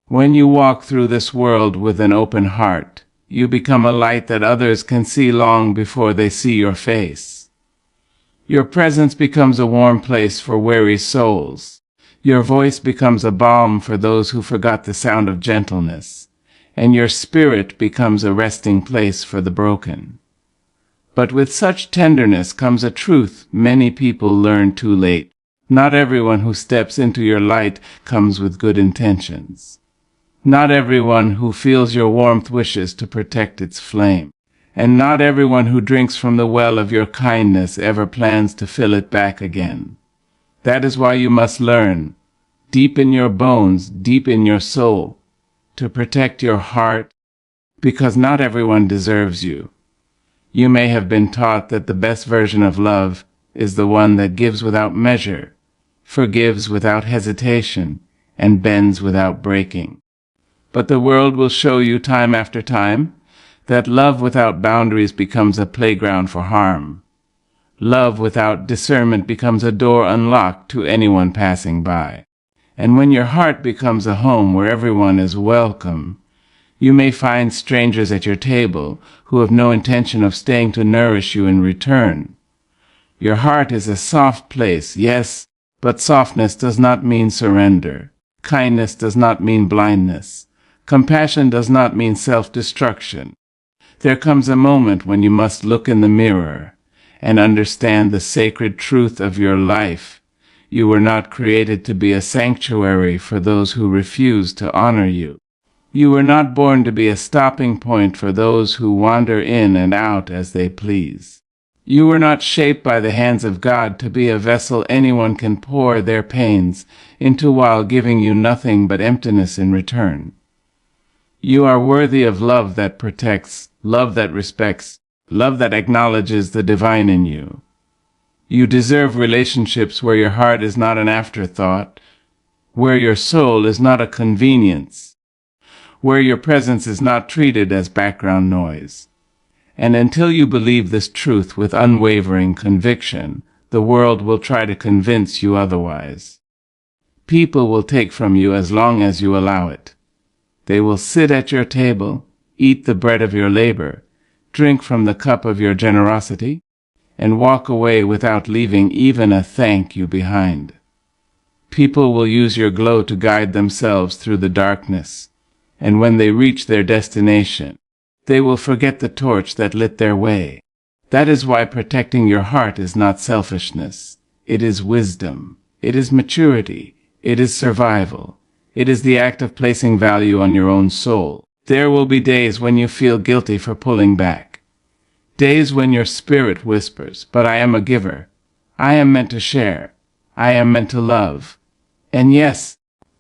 When you walk through this world with an open heart, you become a light that others can see long before they see your face. Your presence becomes a warm place for weary souls. Your voice becomes a balm for those who forgot the sound of gentleness, and your spirit becomes a resting place for the broken. But with such tenderness comes a truth many people learn too late. Not everyone who steps into your light comes with good intentions. Not everyone who feels your warmth wishes to protect its flame, and not everyone who drinks from the well of your kindness ever plans to fill it back again. That is why you must learn, deep in your bones, deep in your soul, to protect your heart, because not everyone deserves you. You may have been taught that the best version of love is the one that gives without measure, forgives without hesitation, and bends without breaking. But the world will show you time after time that love without boundaries becomes a playground for harm. Love without discernment becomes a door unlocked to anyone passing by. And when your heart becomes a home where everyone is welcome, you may find strangers at your table who have no intention of staying to nourish you in return. Your heart is a soft place, yes, but softness does not mean surrender. Kindness does not mean blindness. Compassion does not mean self-destruction. There comes a moment when you must look in the mirror and understand the sacred truth of your life. You were not created to be a sanctuary for those who refuse to honor you. You were not born to be a stopping point for those who wander in and out as they please. You were not shaped by the hands of God to be a vessel anyone can pour their pains into while giving you nothing but emptiness in return. You are worthy of love that protects, love that respects, love that acknowledges the divine in you. You deserve relationships where your heart is not an afterthought, where your soul is not a convenience, where your presence is not treated as background noise. And until you believe this truth with unwavering conviction, the world will try to convince you otherwise. People will take from you as long as you allow it. They will sit at your table, eat the bread of your labor, drink from the cup of your generosity, and walk away without leaving even a thank you behind. People will use your glow to guide themselves through the darkness, and when they reach their destination, they will forget the torch that lit their way. That is why protecting your heart is not selfishness. It is wisdom. It is maturity. It is survival. It is the act of placing value on your own soul. There will be days when you feel guilty for pulling back. Days when your spirit whispers, "But I am a giver. I am meant to share. I am meant to love." And yes,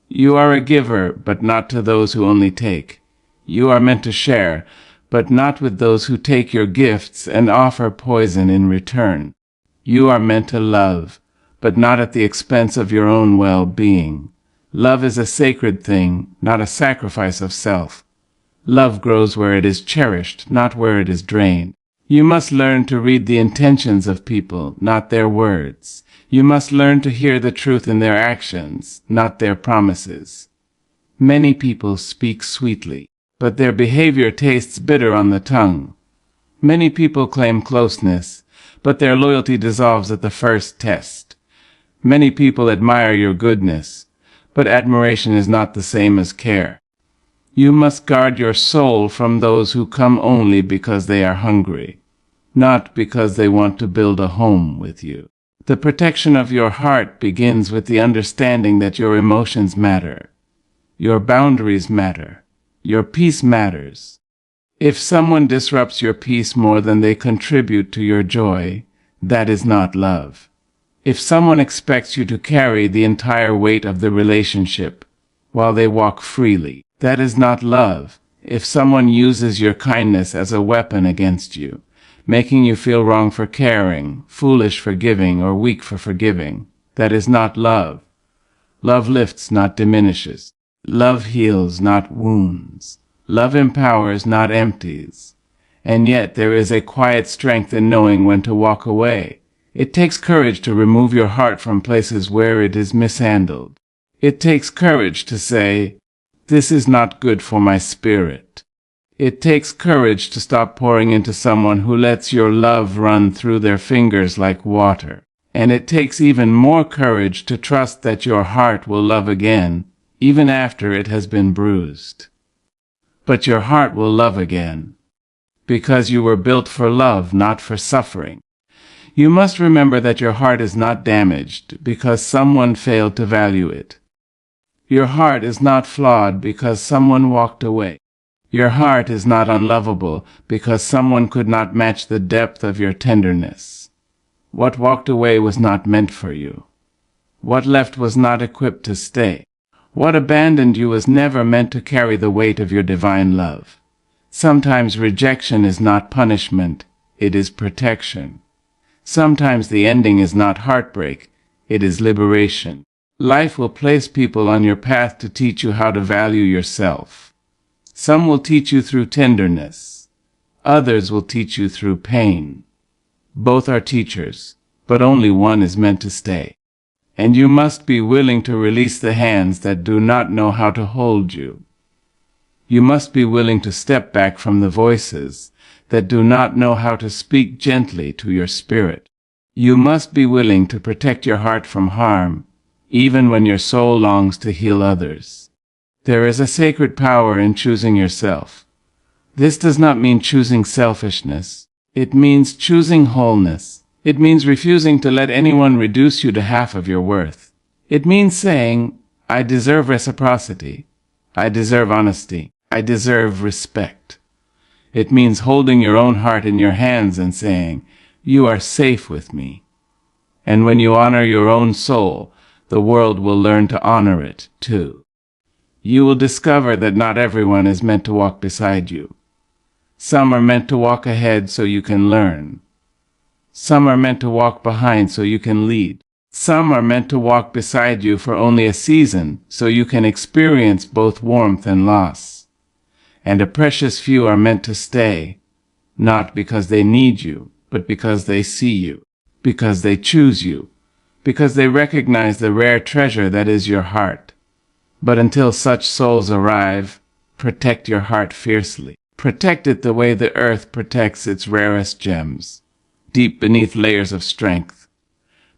you are a giver, but not to those who only take. You are meant to share, but not with those who take your gifts and offer poison in return. You are meant to love, but not at the expense of your own well-being. Love is a sacred thing, not a sacrifice of self. Love grows where it is cherished, not where it is drained. You must learn to read the intentions of people, not their words. You must learn to hear the truth in their actions, not their promises. Many people speak sweetly, but their behavior tastes bitter on the tongue. Many people claim closeness, but their loyalty dissolves at the first test. Many people admire your goodness, but admiration is not the same as care. You must guard your soul from those who come only because they are hungry, not because they want to build a home with you. The protection of your heart begins with the understanding that your emotions matter. Your boundaries matter. Your peace matters. If someone disrupts your peace more than they contribute to your joy, that is not love. If someone expects you to carry the entire weight of the relationship while they walk freely, that is not love. If someone uses your kindness as a weapon against you, making you feel wrong for caring, foolish for giving, or weak for forgiving, that is not love. Love lifts, not diminishes. Love heals, not wounds. Love empowers, not empties. And yet there is a quiet strength in knowing when to walk away. It takes courage to remove your heart from places where it is mishandled. It takes courage to say, This is not good for my spirit. It takes courage to stop pouring into someone who lets your love run through their fingers like water. And it takes even more courage to trust that your heart will love again, even after it has been bruised. But your heart will love again, because you were built for love, not for suffering. You must remember that your heart is not damaged because someone failed to value it. Your heart is not flawed because someone walked away. Your heart is not unlovable because someone could not match the depth of your tenderness. What walked away was not meant for you. What left was not equipped to stay. What abandoned you was never meant to carry the weight of your divine love. Sometimes rejection is not punishment, it is protection. Sometimes the ending is not heartbreak, it is liberation. Life will place people on your path to teach you how to value yourself. Some will teach you through tenderness. Others will teach you through pain. Both are teachers, but only one is meant to stay. And you must be willing to release the hands that do not know how to hold you. You must be willing to step back from the voices that do not know how to speak gently to your spirit. You must be willing to protect your heart from harm, even when your soul longs to heal others. There is a sacred power in choosing yourself. This does not mean choosing selfishness. It means choosing wholeness. It means refusing to let anyone reduce you to half of your worth. It means saying, I deserve reciprocity. I deserve honesty. I deserve respect. It means holding your own heart in your hands and saying, you are safe with me. And when you honor your own soul, the world will learn to honor it too. You will discover that not everyone is meant to walk beside you. Some are meant to walk ahead so you can learn. Some are meant to walk behind so you can lead. Some are meant to walk beside you for only a season so you can experience both warmth and loss. And a precious few are meant to stay, not because they need you, but because they see you, because they choose you, because they recognize the rare treasure that is your heart. But until such souls arrive, protect your heart fiercely. Protect it the way the earth protects its rarest gems, deep beneath layers of strength.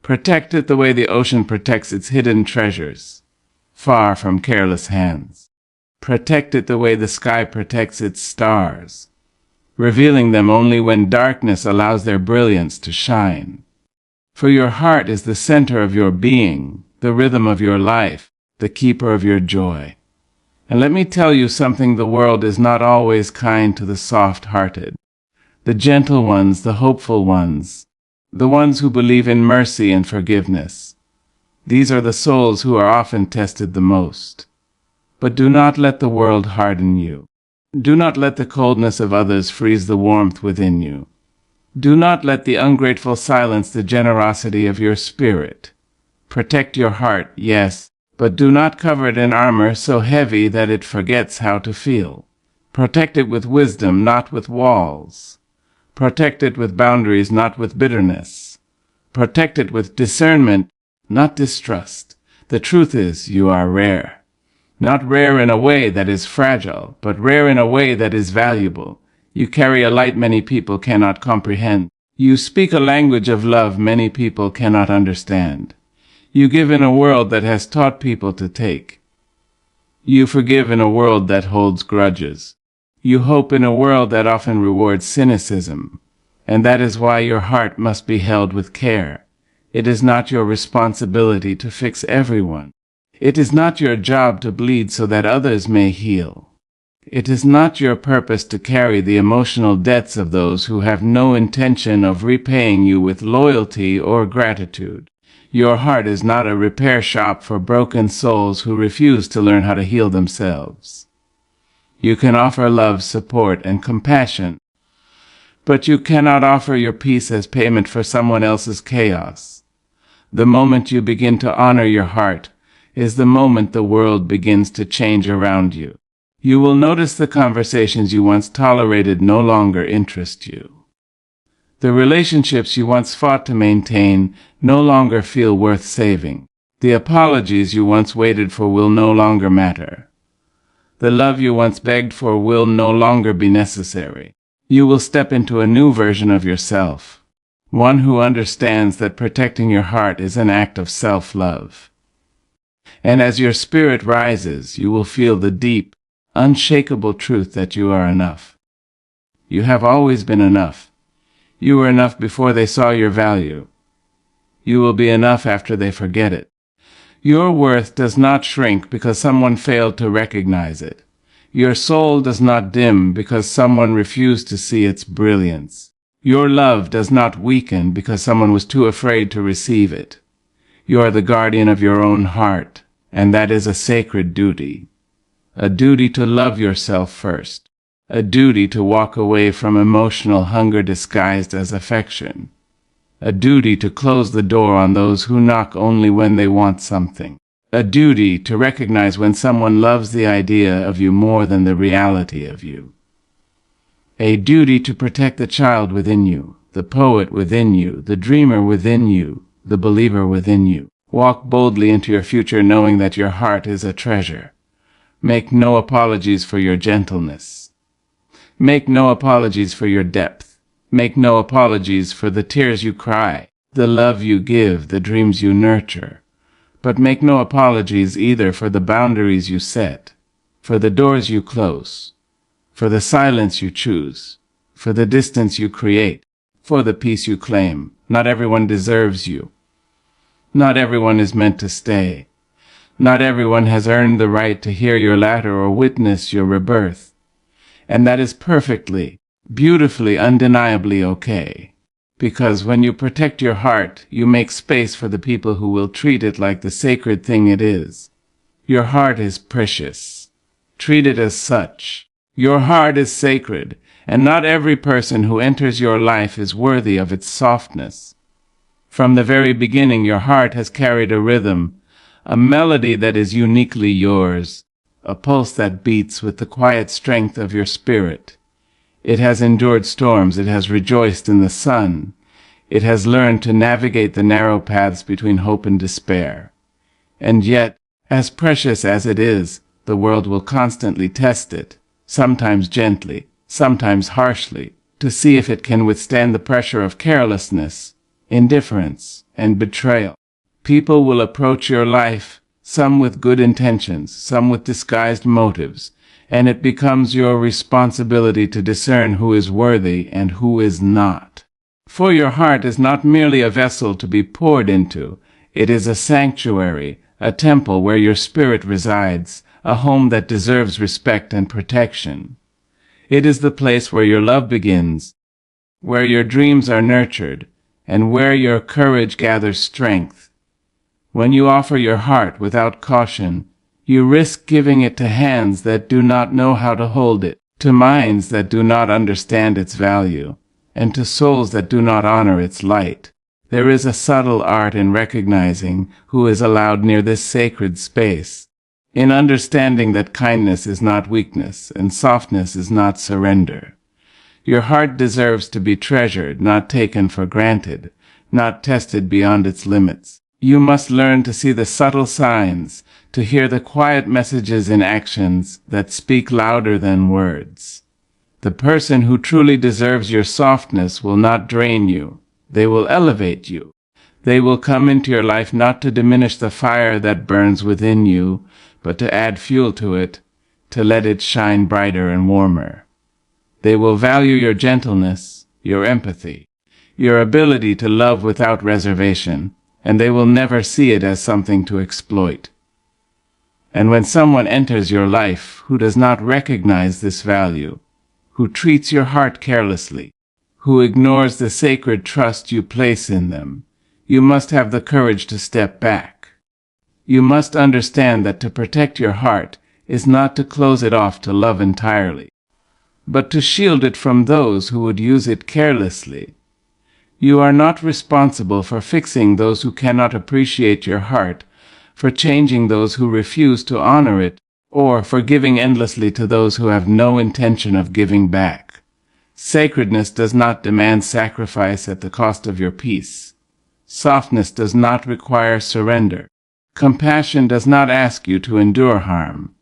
Protect it the way the ocean protects its hidden treasures, far from careless hands. Protect it the way the sky protects its stars, revealing them only when darkness allows their brilliance to shine. For your heart is the center of your being, the rhythm of your life, the keeper of your joy. And let me tell you something, the world is not always kind to the soft-hearted, the gentle ones, the hopeful ones, the ones who believe in mercy and forgiveness. These are the souls who are often tested the most. But do not let the world harden you. Do not let the coldness of others freeze the warmth within you. Do not let the ungrateful silence the generosity of your spirit. Protect your heart, yes, but do not cover it in armor so heavy that it forgets how to feel. Protect it with wisdom, not with walls. Protect it with boundaries, not with bitterness. Protect it with discernment, not distrust. The truth is, you are rare. Not rare in a way that is fragile, but rare in a way that is valuable. You carry a light many people cannot comprehend. You speak a language of love many people cannot understand. You give in a world that has taught people to take. You forgive in a world that holds grudges. You hope in a world that often rewards cynicism. And that is why your heart must be held with care. It is not your responsibility to fix everyone. It is not your job to bleed so that others may heal. It is not your purpose to carry the emotional debts of those who have no intention of repaying you with loyalty or gratitude. Your heart is not a repair shop for broken souls who refuse to learn how to heal themselves. You can offer love, support, and compassion, but you cannot offer your peace as payment for someone else's chaos. The moment you begin to honor your heart is the moment the world begins to change around you. You will notice the conversations you once tolerated no longer interest you. The relationships you once fought to maintain no longer feel worth saving. The apologies you once waited for will no longer matter. The love you once begged for will no longer be necessary. You will step into a new version of yourself, one who understands that protecting your heart is an act of self-love. And as your spirit rises, you will feel the deep, unshakable truth that you are enough. You have always been enough. You were enough before they saw your value. You will be enough after they forget it. Your worth does not shrink because someone failed to recognize it. Your soul does not dim because someone refused to see its brilliance. Your love does not weaken because someone was too afraid to receive it. You are the guardian of your own heart, and that is a sacred duty. A duty to love yourself first. A duty to walk away from emotional hunger disguised as affection. A duty to close the door on those who knock only when they want something. A duty to recognize when someone loves the idea of you more than the reality of you. A duty to protect the child within you, the poet within you, the dreamer within you, the believer within you. Walk boldly into your future knowing that your heart is a treasure. Make no apologies for your gentleness. Make no apologies for your depth. Make no apologies for the tears you cry, the love you give, the dreams you nurture. But make no apologies either for the boundaries you set, for the doors you close, for the silence you choose, for the distance you create, for the peace you claim. Not everyone deserves you. Not everyone is meant to stay. Not everyone has earned the right to hear your ladder or witness your rebirth. And that is perfectly, beautifully, undeniably okay. Because when you protect your heart, you make space for the people who will treat it like the sacred thing it is. Your heart is precious. Treat it as such. Your heart is sacred, and not every person who enters your life is worthy of its softness. From the very beginning, your heart has carried a rhythm, a melody that is uniquely yours, a pulse that beats with the quiet strength of your spirit. It has endured storms. It has rejoiced in the sun. It has learned to navigate the narrow paths between hope and despair. And yet, as precious as it is, the world will constantly test it, sometimes gently, sometimes harshly, to see if it can withstand the pressure of carelessness, indifference, and betrayal. People will approach your life, some with good intentions, some with disguised motives, and it becomes your responsibility to discern who is worthy and who is not. For your heart is not merely a vessel to be poured into, it is a sanctuary, a temple where your spirit resides, a home that deserves respect and protection. It is the place where your love begins, where your dreams are nurtured, and where your courage gathers strength. When you offer your heart without caution, you risk giving it to hands that do not know how to hold it, to minds that do not understand its value, and to souls that do not honor its light. There is a subtle art in recognizing who is allowed near this sacred space, in understanding that kindness is not weakness and softness is not surrender. Your heart deserves to be treasured, not taken for granted, not tested beyond its limits. You must learn to see the subtle signs, to hear the quiet messages in actions that speak louder than words. The person who truly deserves your softness will not drain you. They will elevate you. They will come into your life not to diminish the fire that burns within you, but to add fuel to it, to let it shine brighter and warmer. They will value your gentleness, your empathy, your ability to love without reservation, and they will never see it as something to exploit. And when someone enters your life who does not recognize this value, who treats your heart carelessly, who ignores the sacred trust you place in them, you must have the courage to step back. You must understand that to protect your heart is not to close it off to love entirely, but to shield it from those who would use it carelessly. You are not responsible for fixing those who cannot appreciate your heart, for changing those who refuse to honor it, or for giving endlessly to those who have no intention of giving back. Sacredness does not demand sacrifice at the cost of your peace. Softness does not require surrender. Compassion does not ask you to endure harm.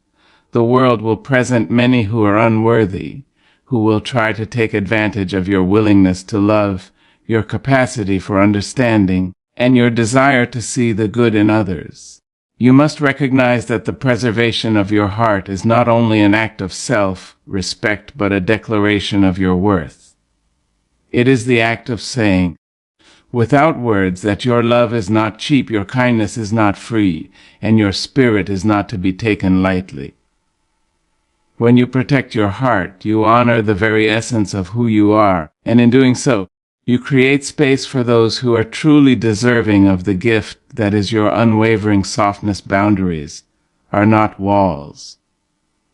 The world will present many who are unworthy, who will try to take advantage of your willingness to love, your capacity for understanding, and your desire to see the good in others. You must recognize that the preservation of your heart is not only an act of self-respect but a declaration of your worth. It is the act of saying, without words, that your love is not cheap, your kindness is not free, and your spirit is not to be taken lightly. When you protect your heart, you honor the very essence of who you are, and in doing so, you create space for those who are truly deserving of the gift that is your unwavering softness. Boundaries are not walls.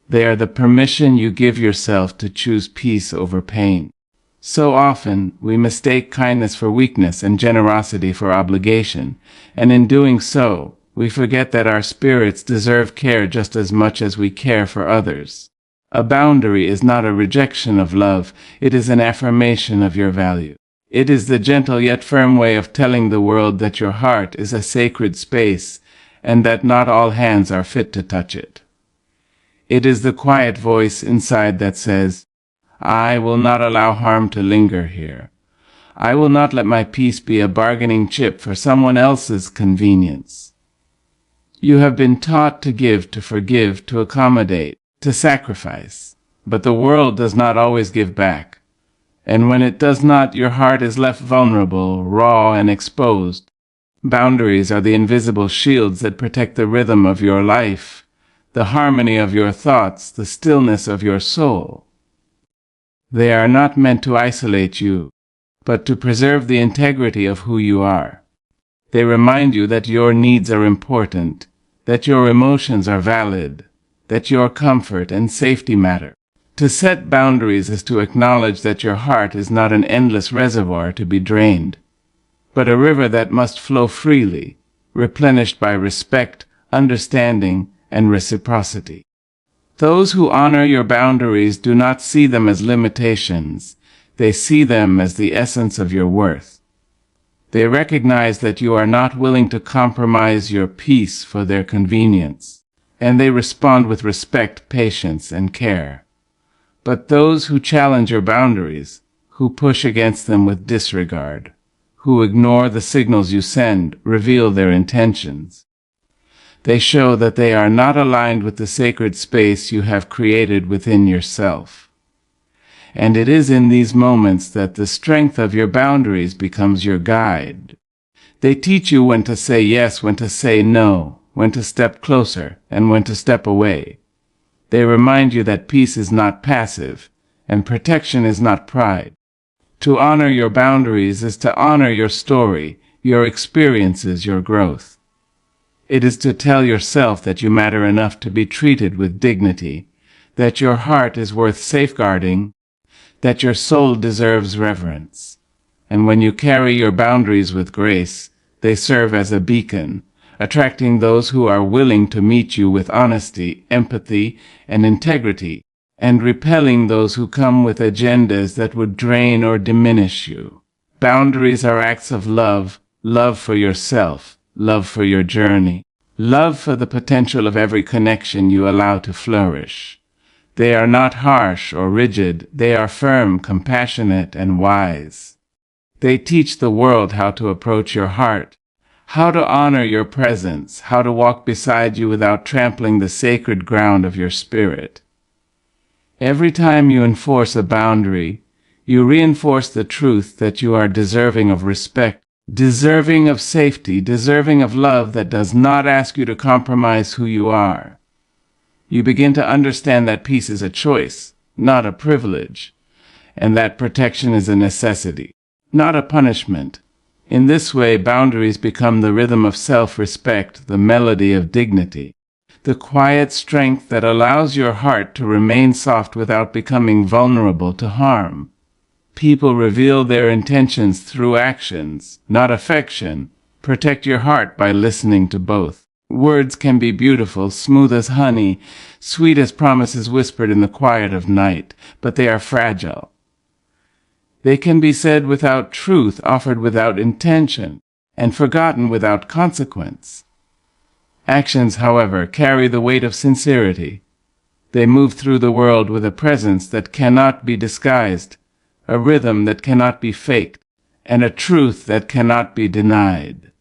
They are the permission you give yourself to choose peace over pain. So often, we mistake kindness for weakness and generosity for obligation, and in doing so, we forget that our spirits deserve care just as much as we care for others. A boundary is not a rejection of love, it is an affirmation of your value. It is the gentle yet firm way of telling the world that your heart is a sacred space, and that not all hands are fit to touch it. It is the quiet voice inside that says, I will not allow harm to linger here. I will not let my peace be a bargaining chip for someone else's convenience. You have been taught to give, to forgive, to accommodate, to sacrifice, but the world does not always give back. And when it does not, your heart is left vulnerable, raw, and exposed. Boundaries are the invisible shields that protect the rhythm of your life, the harmony of your thoughts, the stillness of your soul. They are not meant to isolate you, but to preserve the integrity of who you are. They remind you that your needs are important, that your emotions are valid, that your comfort and safety matter. To set boundaries is to acknowledge that your heart is not an endless reservoir to be drained, but a river that must flow freely, replenished by respect, understanding, and reciprocity. Those who honor your boundaries do not see them as limitations, they see them as the essence of your worth. They recognize that you are not willing to compromise your peace for their convenience, and they respond with respect, patience, and care. But those who challenge your boundaries, who push against them with disregard, who ignore the signals you send, reveal their intentions. They show that they are not aligned with the sacred space you have created within yourself. And it is in these moments that the strength of your boundaries becomes your guide. They teach you when to say yes, when to say no, when to step closer, and when to step away. They remind you that peace is not passive, and protection is not pride. To honor your boundaries is to honor your story, your experiences, your growth. It is to tell yourself that you matter enough to be treated with dignity, that your heart is worth safeguarding, that your soul deserves reverence. And when you carry your boundaries with grace, they serve as a beacon, attracting those who are willing to meet you with honesty, empathy, and integrity, and repelling those who come with agendas that would drain or diminish you. Boundaries are acts of love, love for yourself, love for your journey, love for the potential of every connection you allow to flourish. They are not harsh or rigid, they are firm, compassionate, and wise. They teach the world how to approach your heart, how to honor your presence, how to walk beside you without trampling the sacred ground of your spirit. Every time you enforce a boundary, you reinforce the truth that you are deserving of respect, deserving of safety, deserving of love that does not ask you to compromise who you are. You begin to understand that peace is a choice, not a privilege, and that protection is a necessity, not a punishment. In this way, boundaries become the rhythm of self-respect, the melody of dignity, the quiet strength that allows your heart to remain soft without becoming vulnerable to harm. People reveal their intentions through actions, not affection. Protect your heart by listening to both. Words can be beautiful, smooth as honey, sweet as promises whispered in the quiet of night, but they are fragile. They can be said without truth, offered without intention, and forgotten without consequence. Actions, however, carry the weight of sincerity. They move through the world with a presence that cannot be disguised, a rhythm that cannot be faked, and a truth that cannot be denied.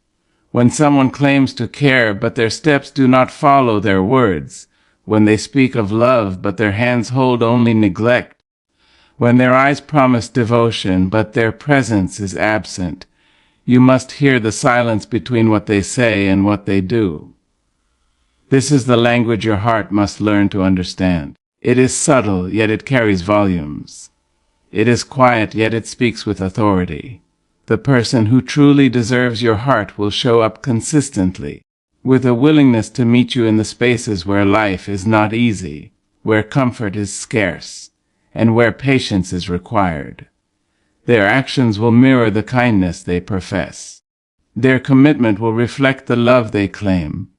When someone claims to care but their steps do not follow their words, when they speak of love but their hands hold only neglect, when their eyes promise devotion but their presence is absent, you must hear the silence between what they say and what they do. This is the language your heart must learn to understand. It is subtle, yet it carries volumes. It is quiet, yet it speaks with authority. The person who truly deserves your heart will show up consistently, with a willingness to meet you in the spaces where life is not easy, where comfort is scarce, and where patience is required. Their actions will mirror the kindness they profess. Their commitment will reflect the love they claim.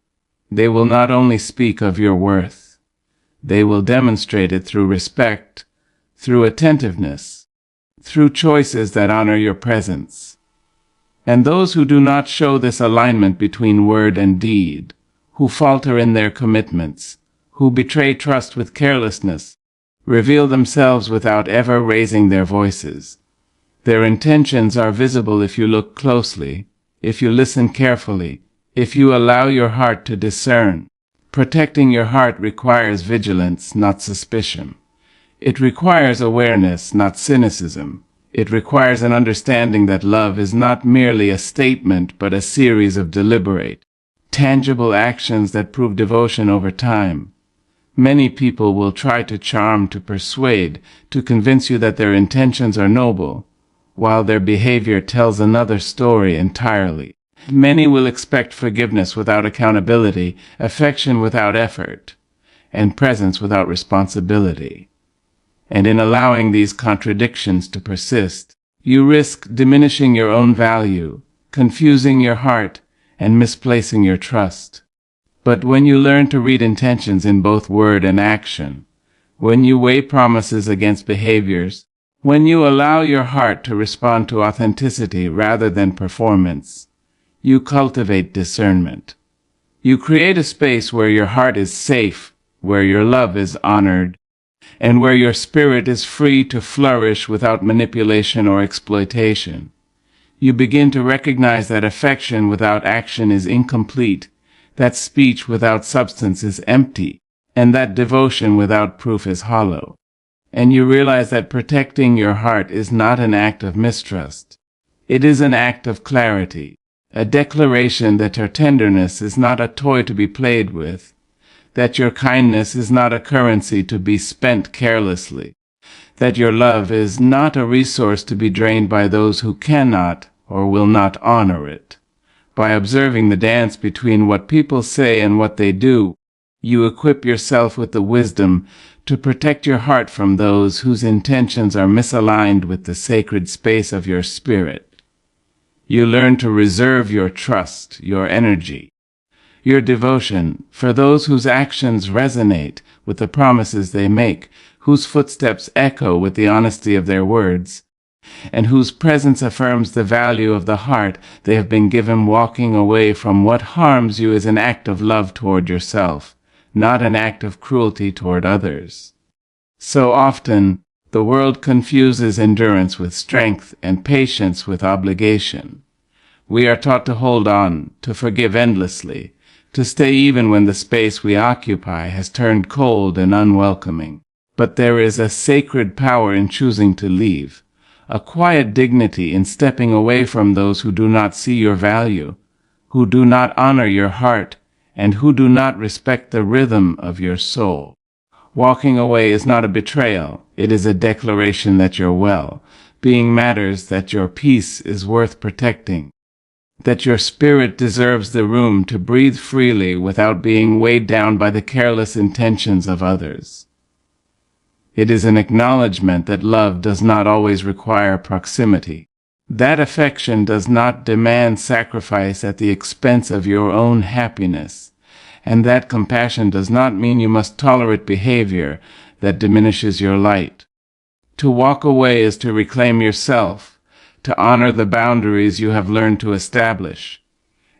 They will not only speak of your worth, they will demonstrate it through respect, through attentiveness, through choices that honor your presence. And those who do not show this alignment between word and deed, who falter in their commitments, who betray trust with carelessness, reveal themselves without ever raising their voices. Their intentions are visible if you look closely, if you listen carefully, if you allow your heart to discern. Protecting your heart requires vigilance, not suspicion. It requires awareness, not cynicism. It requires an understanding that love is not merely a statement, but a series of deliberate, tangible actions that prove devotion over time. Many people will try to charm, to persuade, to convince you that their intentions are noble, while their behavior tells another story entirely. Many will expect forgiveness without accountability, affection without effort, and presence without responsibility. And in allowing these contradictions to persist, you risk diminishing your own value, confusing your heart, and misplacing your trust. But when you learn to read intentions in both word and action, when you weigh promises against behaviors, when you allow your heart to respond to authenticity rather than performance, you cultivate discernment. You create a space where your heart is safe, where your love is honored, and where your spirit is free to flourish without manipulation or exploitation. You begin to recognize that affection without action is incomplete, that speech without substance is empty, and that devotion without proof is hollow. And you realize that protecting your heart is not an act of mistrust. It is an act of clarity, a declaration that your tenderness is not a toy to be played with, that your kindness is not a currency to be spent carelessly, that your love is not a resource to be drained by those who cannot or will not honor it. By observing the dance between what people say and what they do, you equip yourself with the wisdom to protect your heart from those whose intentions are misaligned with the sacred space of your spirit. You learn to reserve your trust, your energy, your devotion for those whose actions resonate with the promises they make, whose footsteps echo with the honesty of their words, and whose presence affirms the value of the heart they have been given. Walking away from what harms you is an act of love toward yourself, not an act of cruelty toward others. So often, the world confuses endurance with strength and patience with obligation. We are taught to hold on, to forgive endlessly, to stay even when the space we occupy has turned cold and unwelcoming. But there is a sacred power in choosing to leave, a quiet dignity in stepping away from those who do not see your value, who do not honor your heart, and who do not respect the rhythm of your soul. Walking away is not a betrayal. It is a declaration that your well-being matters, that your peace is worth protecting, that your spirit deserves the room to breathe freely without being weighed down by the careless intentions of others. It is an acknowledgement that love does not always require proximity, that affection does not demand sacrifice at the expense of your own happiness, and that compassion does not mean you must tolerate behavior that diminishes your light. To walk away is to reclaim yourself, to honor the boundaries you have learned to establish,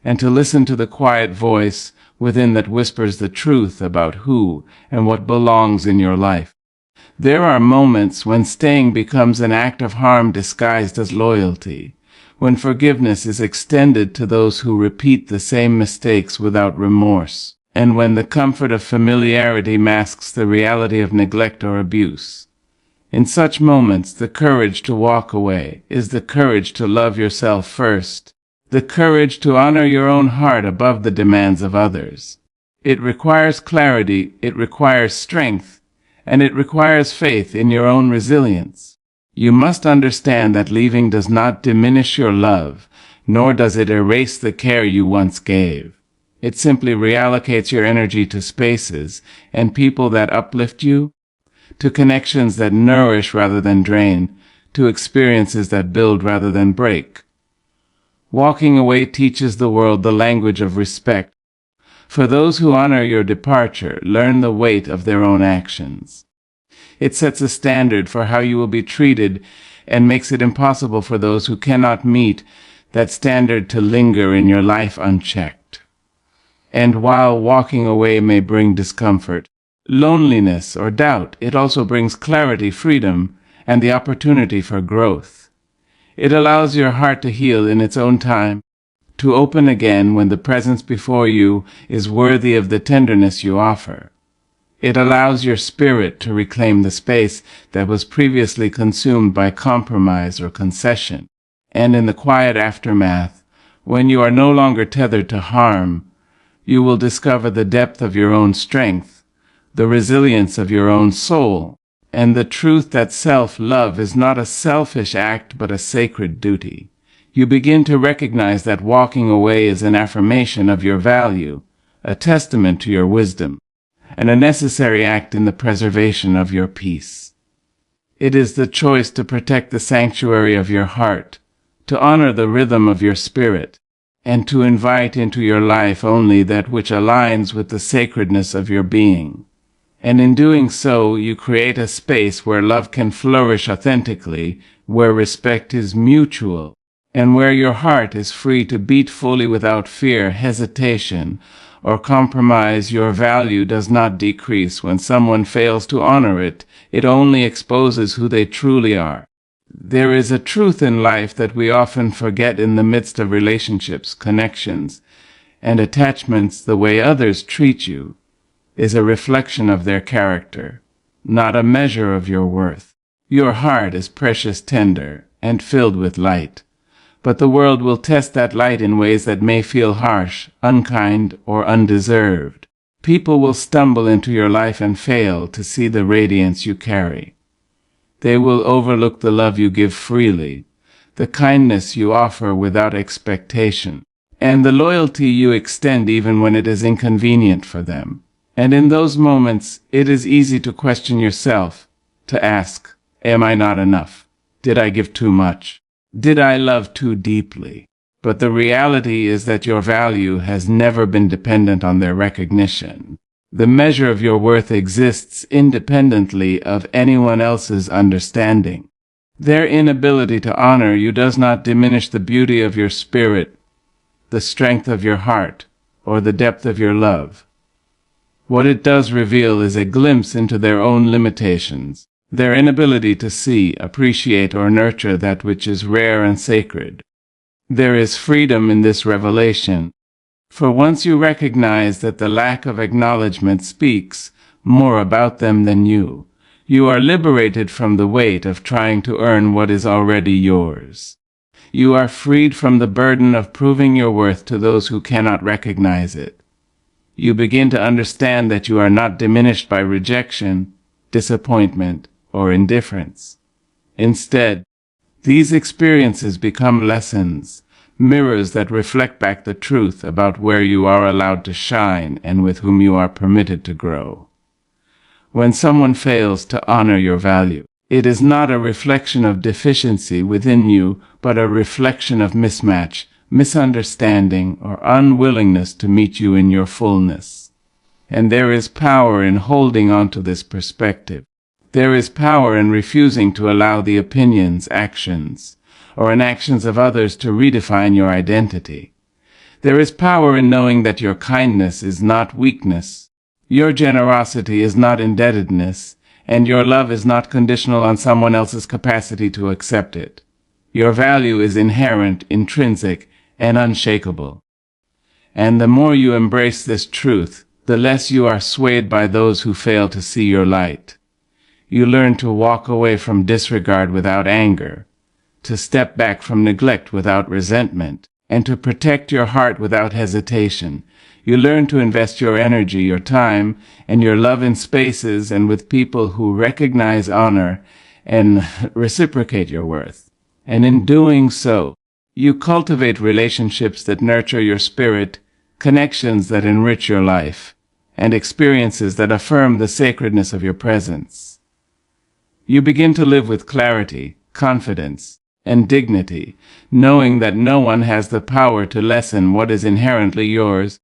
and to listen to the quiet voice within that whispers the truth about who and what belongs in your life. There are moments when staying becomes an act of harm disguised as loyalty, when forgiveness is extended to those who repeat the same mistakes without remorse, and when the comfort of familiarity masks the reality of neglect or abuse. In such moments, the courage to walk away is the courage to love yourself first, the courage to honor your own heart above the demands of others. It requires clarity, it requires strength, and it requires faith in your own resilience. You must understand that leaving does not diminish your love, nor does it erase the care you once gave. It simply reallocates your energy to spaces and people that uplift you, to connections that nourish rather than drain, to experiences that build rather than break. Walking away teaches the world the language of respect. For those who honor your departure, learn the weight of their own actions. It sets a standard for how you will be treated and makes it impossible for those who cannot meet that standard to linger in your life unchecked. And while walking away may bring discomfort, loneliness, or doubt, it also brings clarity, freedom, and the opportunity for growth. It allows your heart to heal in its own time, to open again when the presence before you is worthy of the tenderness you offer. It allows your spirit to reclaim the space that was previously consumed by compromise or concession. And in the quiet aftermath, when you are no longer tethered to harm, you will discover the depth of your own strength, the resilience of your own soul, and the truth that self-love is not a selfish act but a sacred duty. You begin to recognize that walking away is an affirmation of your value, a testament to your wisdom, and a necessary act in the preservation of your peace. It is the choice to protect the sanctuary of your heart, to honor the rhythm of your spirit, and to invite into your life only that which aligns with the sacredness of your being. And in doing so, you create a space where love can flourish authentically, where respect is mutual, and where your heart is free to beat fully without fear, hesitation, or compromise. Your value does not decrease when someone fails to honor it. It only exposes who they truly are. There is a truth in life that we often forget in the midst of relationships, connections, and attachments. The way others treat you is a reflection of their character, not a measure of your worth. Your heart is precious, tender, and filled with light, but the world will test that light in ways that may feel harsh, unkind, or undeserved. People will stumble into your life and fail to see the radiance you carry. They will overlook the love you give freely, the kindness you offer without expectation, and the loyalty you extend even when it is inconvenient for them. And in those moments, it is easy to question yourself, to ask, am I not enough? Did I give too much? Did I love too deeply? But the reality is that your value has never been dependent on their recognition. The measure of your worth exists independently of anyone else's understanding. Their inability to honor you does not diminish the beauty of your spirit, the strength of your heart, or the depth of your love. What it does reveal is a glimpse into their own limitations, their inability to see, appreciate, or nurture that which is rare and sacred. There is freedom in this revelation, for once you recognize that the lack of acknowledgement speaks more about them than you, you are liberated from the weight of trying to earn what is already yours. You are freed from the burden of proving your worth to those who cannot recognize it. You begin to understand that you are not diminished by rejection, disappointment, or indifference. Instead, these experiences become lessons, mirrors that reflect back the truth about where you are allowed to shine and with whom you are permitted to grow. When someone fails to honor your value, it is not a reflection of deficiency within you, but a reflection of mismatch, misunderstanding, or unwillingness to meet you in your fullness. And there is power in holding on to this perspective. There is power in refusing to allow the opinions, actions, or inactions of others to redefine your identity. There is power in knowing that your kindness is not weakness, your generosity is not indebtedness, and your love is not conditional on someone else's capacity to accept it. Your value is inherent, intrinsic, and unshakable. And the more you embrace this truth, the less you are swayed by those who fail to see your light. You learn to walk away from disregard without anger, to step back from neglect without resentment, and to protect your heart without hesitation. You learn to invest your energy, your time, and your love in spaces and with people who recognize, honor, and reciprocate your worth. And in doing so, you cultivate relationships that nurture your spirit, connections that enrich your life, and experiences that affirm the sacredness of your presence. You begin to live with clarity, confidence, and dignity, knowing that no one has the power to lessen what is inherently yours,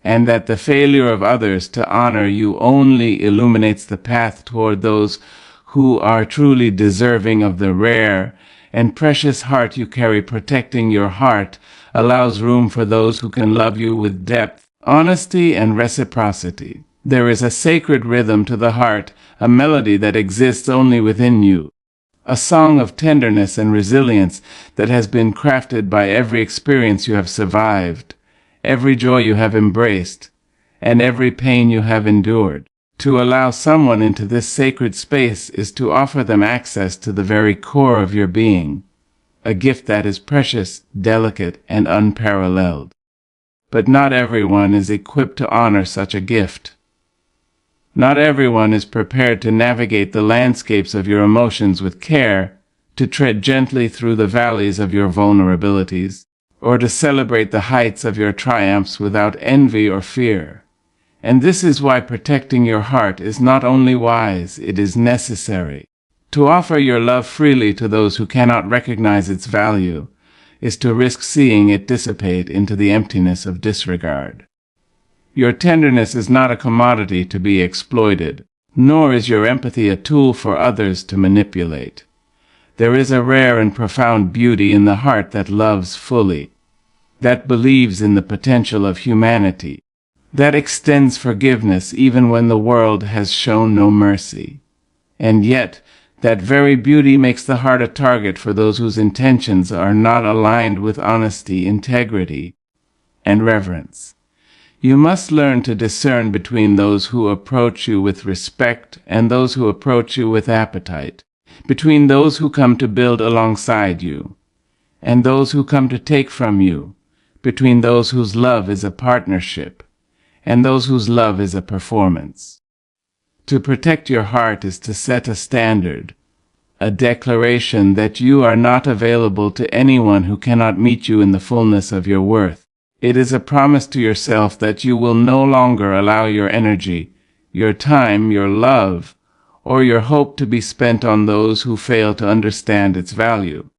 and that the failure of others to honor you only illuminates the path toward those who are truly deserving of the rare and precious heart you carry. Protecting your heart allows room for those who can love you with depth, honesty, and reciprocity. There is a sacred rhythm to the heart, a melody that exists only within you, a song of tenderness and resilience that has been crafted by every experience you have survived, every joy you have embraced, and every pain you have endured. To allow someone into this sacred space is to offer them access to the very core of your being, a gift that is precious, delicate, and unparalleled. But not everyone is equipped to honor such a gift. Not everyone is prepared to navigate the landscapes of your emotions with care, to tread gently through the valleys of your vulnerabilities, or to celebrate the heights of your triumphs without envy or fear. And this is why protecting your heart is not only wise, it is necessary. To offer your love freely to those who cannot recognize its value is to risk seeing it dissipate into the emptiness of disregard. Your tenderness is not a commodity to be exploited, nor is your empathy a tool for others to manipulate. There is a rare and profound beauty in the heart that loves fully, that believes in the potential of humanity, that extends forgiveness even when the world has shown no mercy. And yet, that very beauty makes the heart a target for those whose intentions are not aligned with honesty, integrity, and reverence. You must learn to discern between those who approach you with respect and those who approach you with appetite, between those who come to build alongside you and those who come to take from you, between those whose love is a partnership and those whose love is a performance. To protect your heart is to set a standard, a declaration that you are not available to anyone who cannot meet you in the fullness of your worth. It is a promise to yourself that you will no longer allow your energy, your time, your love, or your hope to be spent on those who fail to understand its value.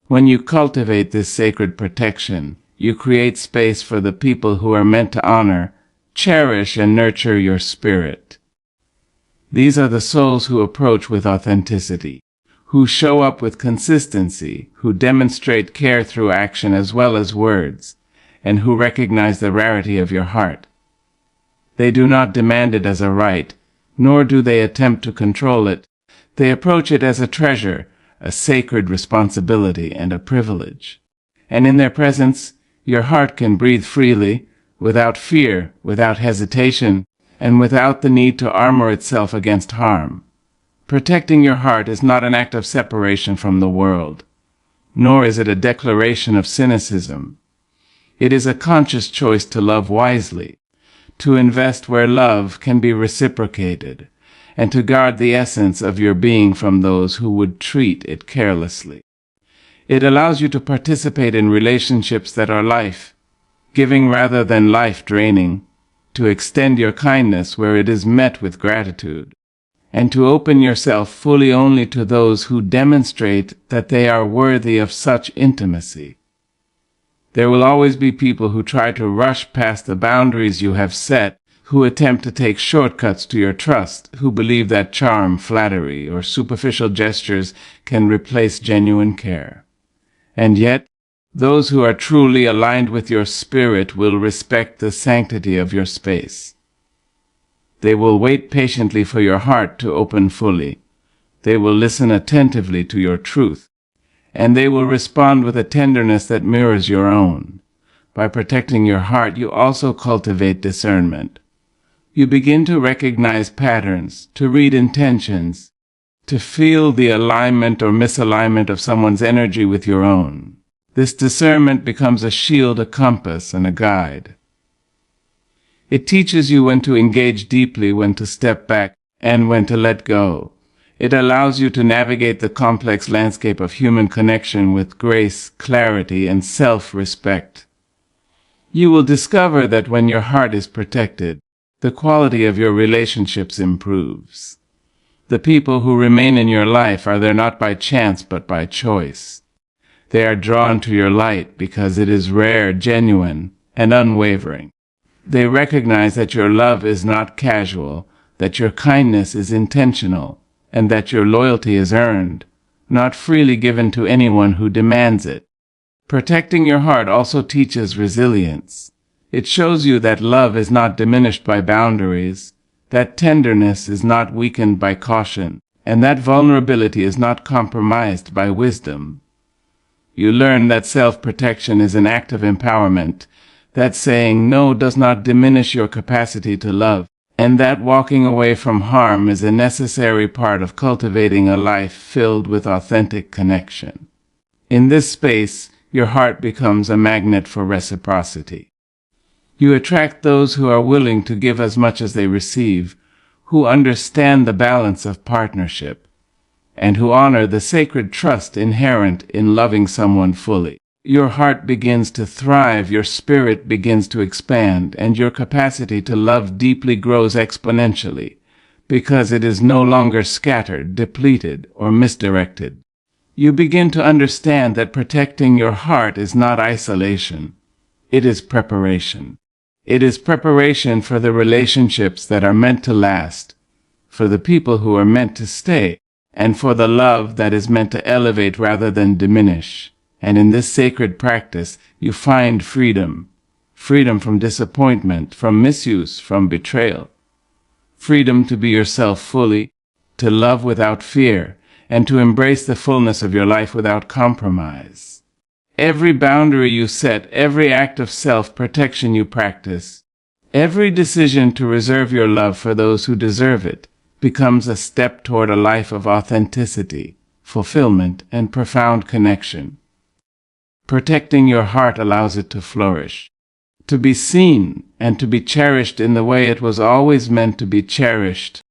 When you cultivate this sacred protection, you create space for the people who are meant to honor, cherish, and nurture your spirit. These are the souls who approach with authenticity, who show up with consistency, who demonstrate care through action as well as words, and who recognize the rarity of your heart. They do not demand it as a right, nor do they attempt to control it. They approach it as a treasure, a sacred responsibility, and a privilege. And in their presence, your heart can breathe freely, without fear, without hesitation, and without the need to armor itself against harm. Protecting your heart is not an act of separation from the world, nor is it a declaration of cynicism. It is a conscious choice to love wisely, to invest where love can be reciprocated, and to guard the essence of your being from those who would treat it carelessly. It allows you to participate in relationships that are life-giving rather than life-draining, to extend your kindness where it is met with gratitude, and to open yourself fully only to those who demonstrate that they are worthy of such intimacy. There will always be people who try to rush past the boundaries you have set, who attempt to take shortcuts to your trust, who believe that charm, flattery, or superficial gestures can replace genuine care. And yet, Those who are truly aligned with your spirit will respect the sanctity of your space. They will wait patiently for your heart to open fully. They will listen attentively to your truth, and they will respond with a tenderness that mirrors your own. By protecting your heart, you also cultivate discernment. You begin to recognize patterns, to read intentions, to feel the alignment or misalignment of someone's energy with your own. This discernment becomes a shield, a compass, and a guide. It teaches you when to engage deeply, when to step back, and when to let go. It allows you to navigate the complex landscape of human connection with grace, clarity, and self-respect. You will discover that when your heart is protected, the quality of your relationships improves. The people who remain in your life are there not by chance but by choice. They are drawn to your light because it is rare, genuine, and unwavering. They recognize that your love is not casual, that your kindness is intentional, and that your loyalty is earned, not freely given to anyone who demands it. Protecting your heart also teaches resilience. It shows you that love is not diminished by boundaries, that tenderness is not weakened by caution, and that vulnerability is not compromised by wisdom. You learn that self-protection is an act of empowerment, that saying no does not diminish your capacity to love, and that walking away from harm is a necessary part of cultivating a life filled with authentic connection. In this space, your heart becomes a magnet for reciprocity. You attract those who are willing to give as much as they receive, who understand the balance of partnership, and who honor the sacred trust inherent in loving someone fully. Your heart begins to thrive, your spirit begins to expand, and your capacity to love deeply grows exponentially, because it is no longer scattered, depleted, or misdirected. You begin to understand that protecting your heart is not isolation. It is preparation. It is preparation for the relationships that are meant to last, for the people who are meant to stay, and for the love that is meant to elevate rather than diminish. And in this sacred practice, you find freedom. Freedom from disappointment, from misuse, from betrayal. Freedom to be yourself fully, to love without fear, and to embrace the fullness of your life without compromise. Every boundary you set, every act of self-protection you practice, every decision to reserve your love for those who deserve it, becomes a step toward a life of authenticity, fulfillment, and profound connection. Protecting your heart allows it to flourish, to be seen, and to be cherished in the way it was always meant to be cherished,